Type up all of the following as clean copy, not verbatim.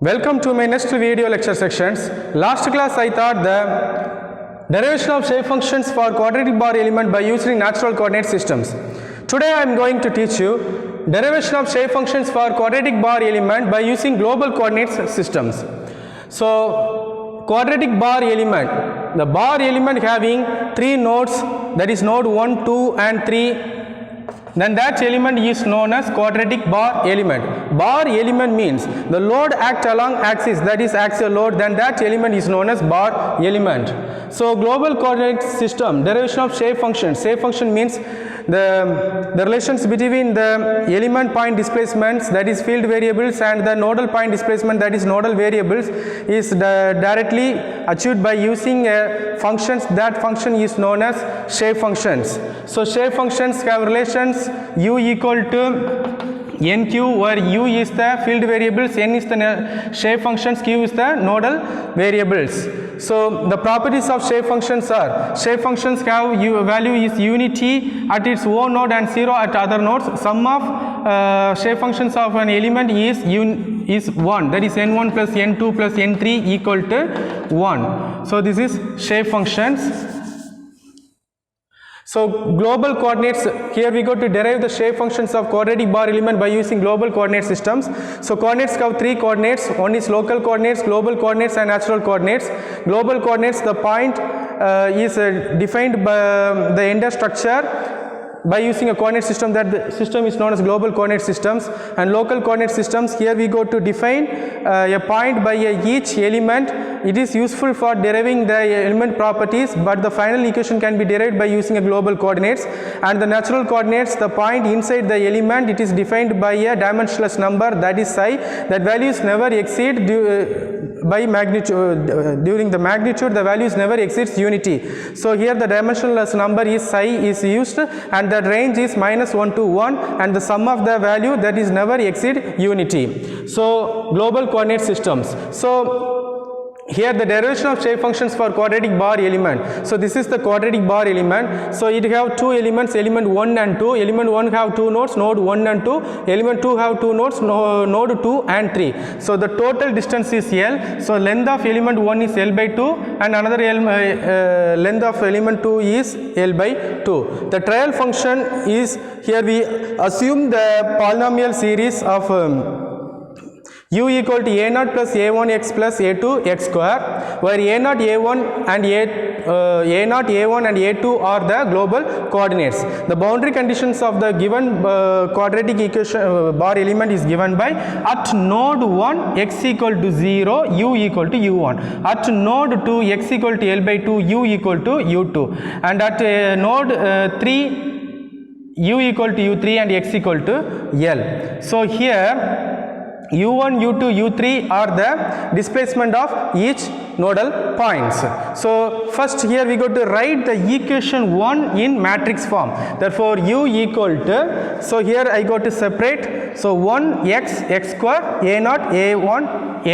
Welcome to my next video lecture sections. Last class I taught the derivation of shape functions for quadratic bar element by using natural coordinate systems. Today I am going to teach you derivation of shape functions for quadratic bar element by using global coordinate systems. So quadratic bar element, the bar element having three nodes, that is node 1, 2 and 3, then that element is known as quadratic bar element. Bar element means the load act along axis, that is axial load, then that element is known as bar element. So global coordinate system, derivation of shape function. Shape function means the relations between the element point displacements, that is field variables, and the nodal point displacement, that is nodal variables, is directly achieved by using functions. That function is known as shape functions. So shape functions have relations u equal to nq, where u is the field variables, n is the shape functions, q is the nodal variables. So the properties of shape functions are: shape functions have value is unity at its own node and 0 at other nodes. Sum of shape functions of an element is 1, that is n1 plus n2 plus n3 equal to 1. So this is shape functions. So global coordinates, here we go to derive the shape functions of quadratic bar element by using global coordinate systems. So coordinates have three coordinates: one is local coordinates, global coordinates and natural coordinates. Global coordinates, the point is defined by the inner structure by using a coordinate system, that the system is known as global coordinate systems. And local coordinate systems, here we go to define a point by each element. It is useful for deriving the element properties, but the final equation can be derived by using a global coordinates. And the natural coordinates, the point inside the element, it is defined by a dimensionless number, that is psi. That values never exceed by magnitude, during the magnitude the values never exceeds unity. So here the dimensionless number is psi is used, and the range is -1 to 1, and the sum of the value that is never exceed unity. So global coordinate systems. So here the derivation of shape functions for quadratic bar element. So this is the quadratic bar element. So it have two elements, element 1 and 2. Element 1 have two nodes, node 1 and 2. Element 2 have two nodes, node 2 and 3. So the total distance is L. So length of element 1 is L by 2, and another length of element 2 is L by 2. The trial function is, here we assume the polynomial series of u equal to a0 plus a1 x plus a2 x square, where a0, a1 and a0, a1 and a2 are the global coordinates. The boundary conditions of the given quadratic equation bar element is given by: at node 1 x equal to 0, u equal to u1; at node 2 x equal to L by 2, u equal to u2; and at node 3 u equal to u3 and x equal to L. So here u1, u2, u3 are the displacement of each nodal points. So first here we go to write the equation 1 in matrix form. Therefore u equal to, so here I go to separate, so 1 x square, a0, a1,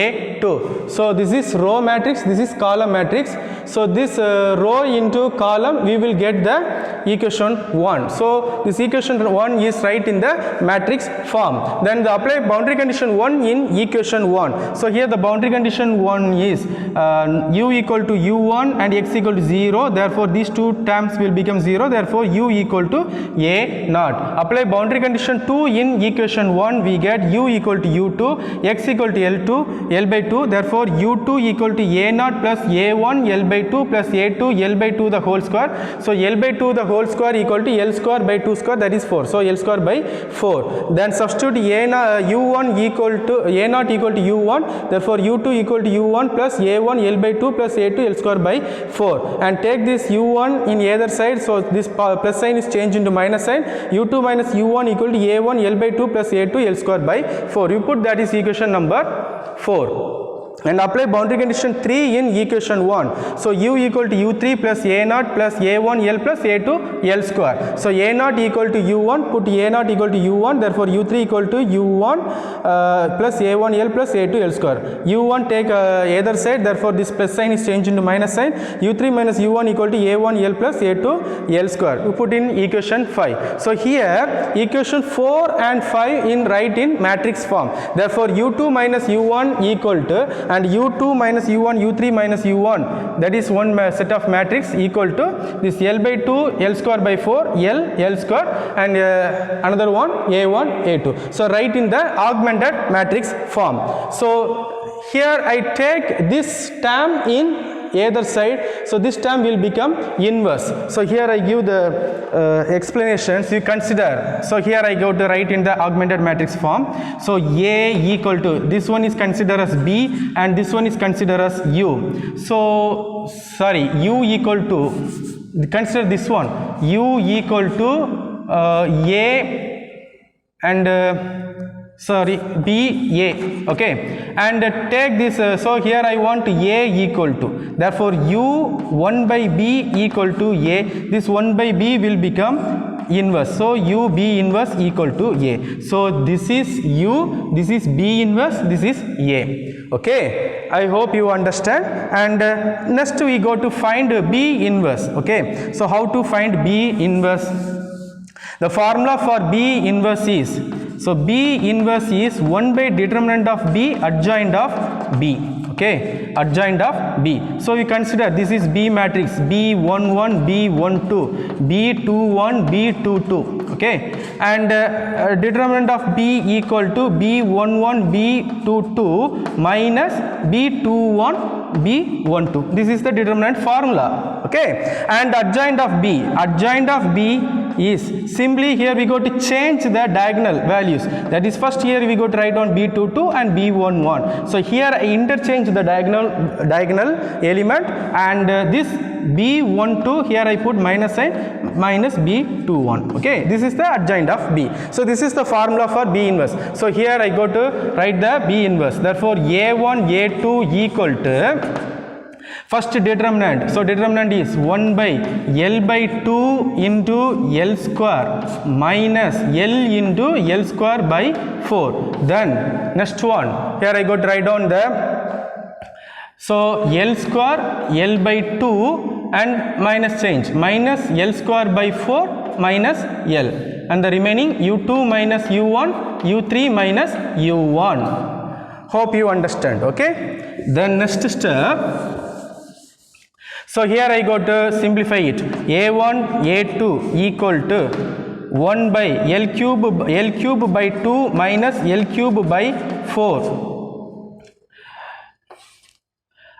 a2. So this is row matrix, this is column matrix. So this row into column, we will get the equation 1. So this equation 1 is right in the matrix form. Then the apply boundary condition 1 in equation 1. So here the boundary condition 1 is u equal to u1 and x equal to 0. Therefore these two terms will become 0. Therefore u equal to a0. Apply boundary condition 2 in equation 1. We get u equal to u2, x equal to L2, L by 2. Therefore u2 equal to a0 plus a1 L by 2 plus a2 L by 2 the whole square. So L by 2 the whole square equal to L square by 2 square, that is 4. So L square by 4. Then substitute u1 equal to a0 equal to u1. Therefore u2 equal to u1 plus a1 L by 2 plus a2 L square by 4. And take this u1 in either side. So this plus sign is changed into minus sign. u2 minus u1 equal to a1 L by 2 plus a2 L square by 4. You put that is equation number 4. and apply boundary condition 3 in equation 1. So u equal to u3 plus a0 plus a1 l plus a2 l square. So a0 equal to u1, put a0 equal to u1, therefore u3 equal to u1 plus a1 l plus a2 l square. u1 take either side, therefore this plus sign is changed into minus sign. u3 minus u1 equal to a1 l plus a2 l square. We put in equation 5. So here equation 4 and 5 in write in matrix form. Therefore u2 minus u1 equal to, and u2 minus u1, u3 minus u1, that is one set of matrix equal to this l by 2, l square by 4, l square, and another one a1, a2. So write in the augmented matrix form. So here I take this term in either side, so this term will become inverse. So here I give the explanations you consider. So here I go to write in the augmented matrix form. So A equal to, this one is considered as B and this one is considered as U. So sorry, U equal to, consider this one, U equal to A and sorry, B, A, okay, and take this, so here I want A equal to, therefore U 1 by B equal to A, this 1 by B will become inverse, so U B inverse equal to A, so this is U, this is B inverse, this is A, okay, I hope you understand. And next we go to find B inverse, okay, so how to find B inverse? The formula for B inverse is, so B inverse is 1 by determinant of B adjoint of B, okay, adjoint of B. So we consider this is B matrix, B11, B12, B21, B22, okay, and determinant of B equal to B11, B22 minus B21, B12. This is the determinant formula, okay, and adjoint of B is simply, here we go to change the diagonal values, that is first here we go to write on B22 and B11. So here I interchange the diagonal element, and this B12 here I put minus sign, minus B21, okay, this is the adjoint of B. So this is the formula for B inverse. So here I go to write the B inverse, therefore A1 A2 equal to first determinant, so determinant is 1 by L by 2 into L square minus L into L square by 4. Then next one, here I go to write down the, so L square L by 2 and minus change, minus L square by 4 minus L, and the remaining U2 minus U1, U3 minus U1. Hope you understand, okay. Then next step, so here I go to simplify it. A1, A2 equal to 1 by L cube by 2 minus L cube by 4,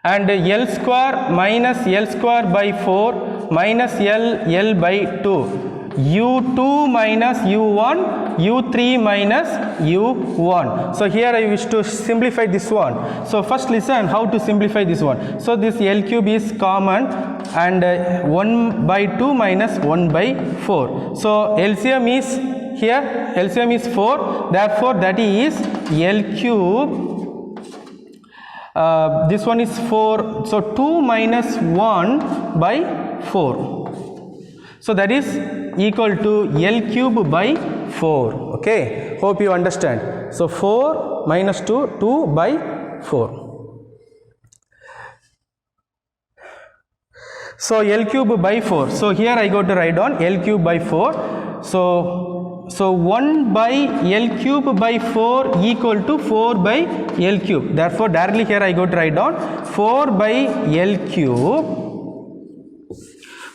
and L square minus L square by 4 minus L by 2. U2 minus U1, U3 minus U1. So here I wish to simplify this one. So first listen how to simplify this one. So this L cube is common, and 1 by 2 minus 1 by 4. So LCM is here, LCM is 4, therefore that is L cube, this one is 4, so 2 minus 1 by 4. So that is equal to L cube by 4, okay, hope you understand. So 4 minus 2, 2 by 4. So L cube by 4, so here I go to write down L cube by 4. So 1 by L cube by 4 equal to 4 by L cube, therefore directly here I go to write down 4 by L cube,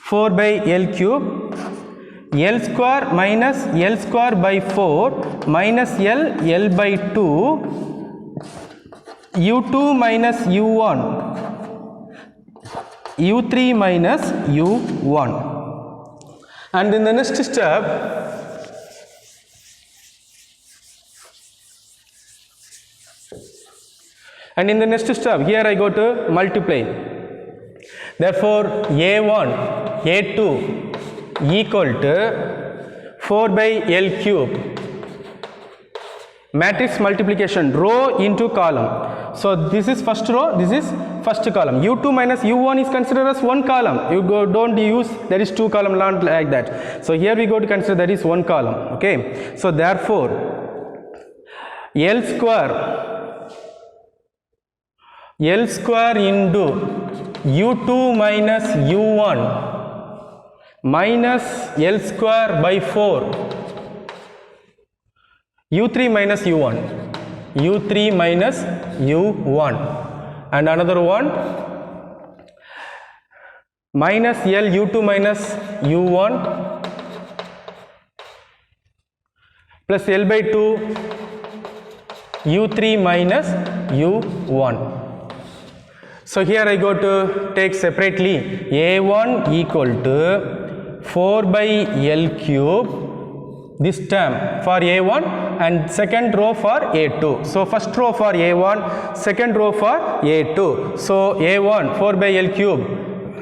4 by L cube, L square minus L square by 4 minus L by 2, U2 minus U1, U3 minus U1. And in the next step, here I go to multiply. Therefore A1 A2 equal to 4 by L cube, matrix multiplication, row into column, So this is first row, this is first column. U2 minus U1 is considered as one column. You don't use there is two column, not like that. So here we go to consider that is one column. Okay. So therefore L square into U2 minus U1 minus L square by 4 U3 minus U1 and another one minus L U2 minus U1 plus L by 2 U3 minus U1. So here I go to take separately A1 equal to 4 by L cube, this term for A1 and second row for A2. So first row for A1, second row for A2. So A1 4 by L cube,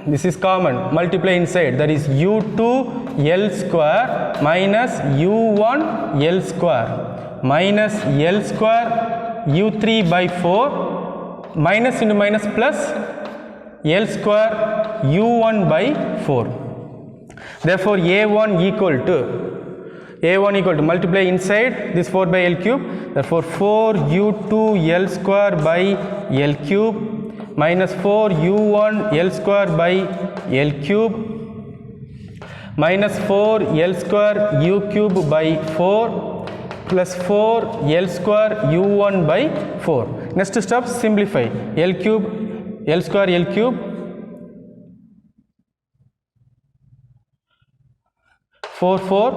this is common, multiply inside, that is U2 L square minus U1 L square minus L square U3 by 4 minus into minus plus L square U1 by 4. Therefore A1 equal to multiply inside this 4 by L cube, therefore 4 U2 L square by L cube minus 4 U1 L square by L cube minus 4 L square U cube by 4 plus 4 L square U1 by 4. Next step, simplify. L cube, L square L cube, 4 4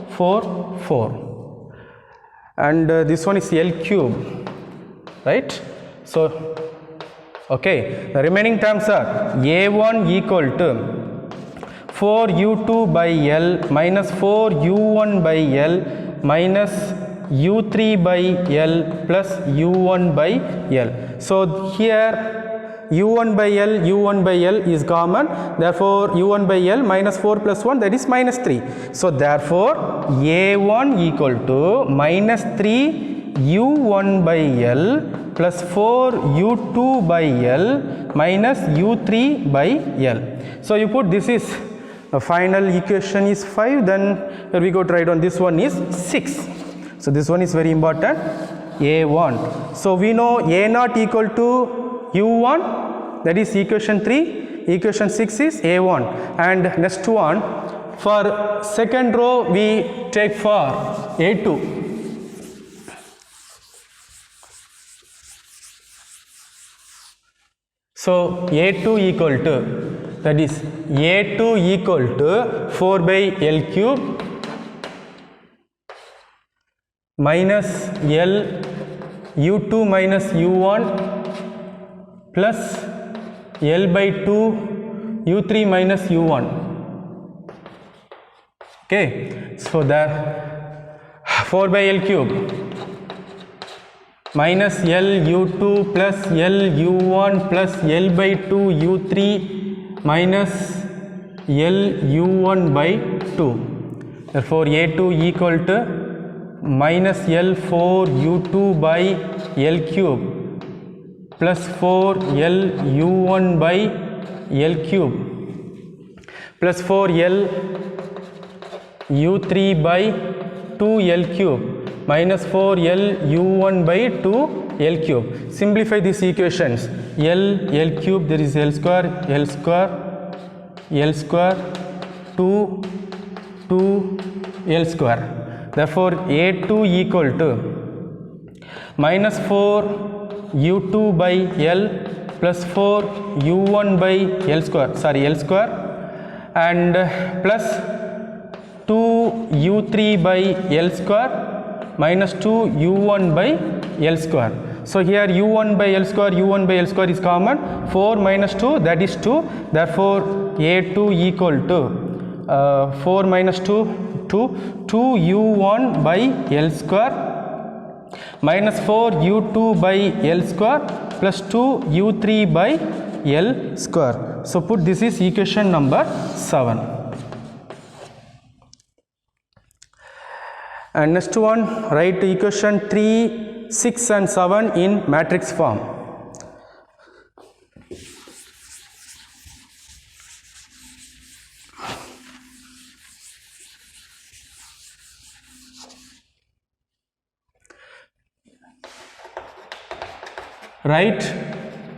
4 4, and this one is L cube, right? So okay, the remaining terms are A1 equal to 4 U2 by L minus 4 U1 by L minus U3 by L plus U1 by L. So here U1 by L is common, therefore U1 by L minus 4 plus 1, that is minus 3. So therefore A1 equal to minus 3 U1 by L plus 4 U2 by L minus U3 by L. So you put this is the final equation is 5, then here we go to write on this one is 6. So this one is very important, A1. So we know A0 equal to U1, that is equation 3, equation 6 is A1, and next one for second row we take for A2. So A2 equal to, that is A2 equal to 4 by L cube minus L U2 minus U1 plus L by 2 U3 minus U1. Okay, so the 4 by L cube minus L U2 plus L U1 plus L by 2 U3 minus L U1 by 2. Therefore A2 equal to minus L4 U2 by L cube plus 4 L U1 by L cube plus 4 L U3 by 2 L cube minus 4 L U1 by 2 L cube. Simplify these equations. L cube, there is L square, 2 L square. Therefore A2 equal to minus 4 U2 by L plus 4 U1 by L square, and plus 2 U3 by L square minus 2 U1 by L square. So here U1 by L square is common, 4 minus 2, that is 2. Therefore A2 equal to 4 minus 2 U1 by L square minus 4 U2 by L square plus 2 U3 by L square. So put this is equation number 7. And next one, write equation 3 6 and 7 in matrix form. Write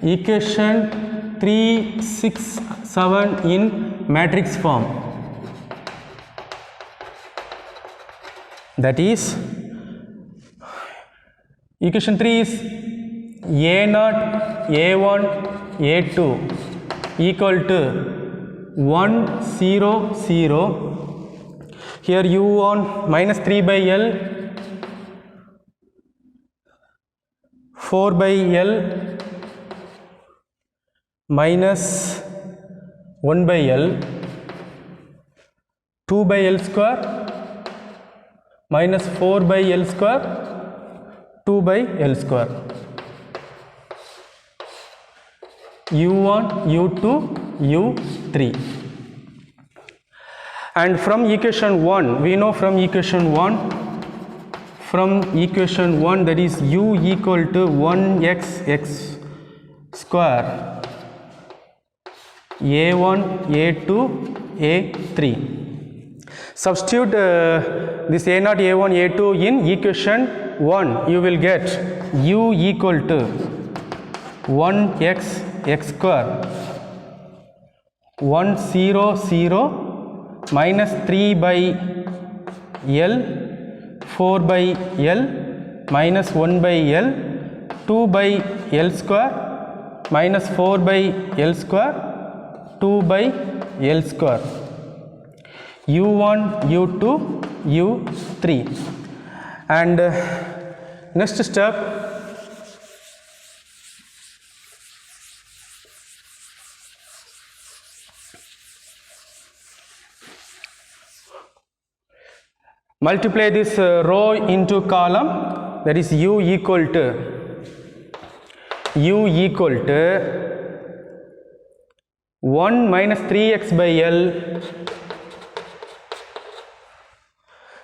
equation 3, 6, 7 in matrix form. That is, equation 3 is A0, A1, A2 equal to 1, 0, 0. Here U1 minus 3 by L, 4 by L minus 1 by L, 2 by L square minus 4 by L square, 2 by L square. U1, U2, U3. And from equation 1, we know from equation 1, that is U equal to 1x x square, A1, A2, A3. Substitute this A0, A1, A2 in equation 1, you will get U equal to 1x x square, 1, 0, 0 minus 3 by L, 4 by L minus 1 by L, 2 by L square minus 4 by L square, 2 by L square. U1, U2, U3. And next step, multiply this row into column, that is U equal to 1 minus 3x by L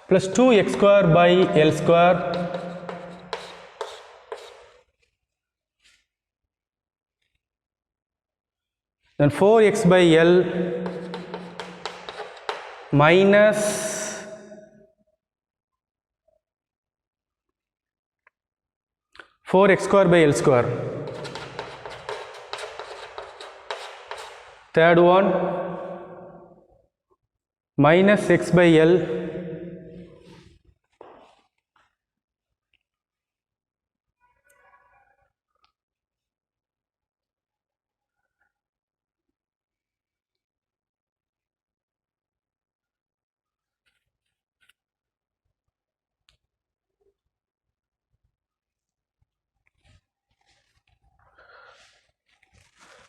plus 2x square by L square then 4x by L minus 4x square by L square. Third one, minus x by L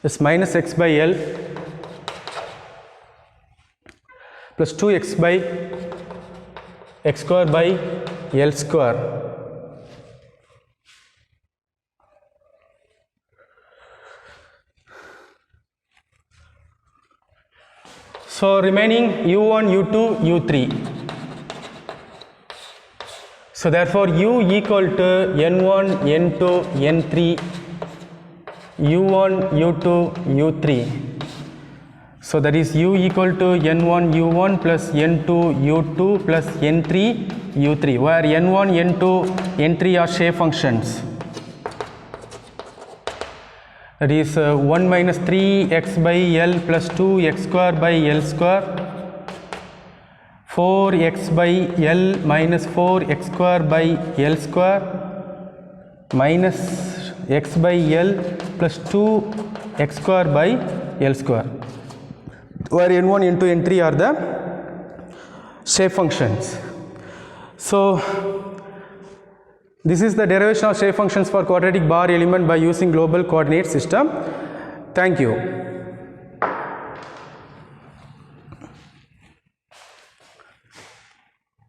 is minus x by L plus 2x by x square by L square. So remaining U1, U2, U3. So therefore U equal to N1, N2, N3, U1, U2, U3. So that is U equal to N1, U1 plus N2, U2 plus N3, U3, where N1, N2, N3 are shape functions. That is 1 minus 3x by L plus 2x square by L square, 4x by L minus 4x square by L square minus x by L plus 2x square by L square, where N1, N2, N3 are the shape functions. So this is the derivation of shape functions for quadratic bar element by using global coordinate system. Thank you.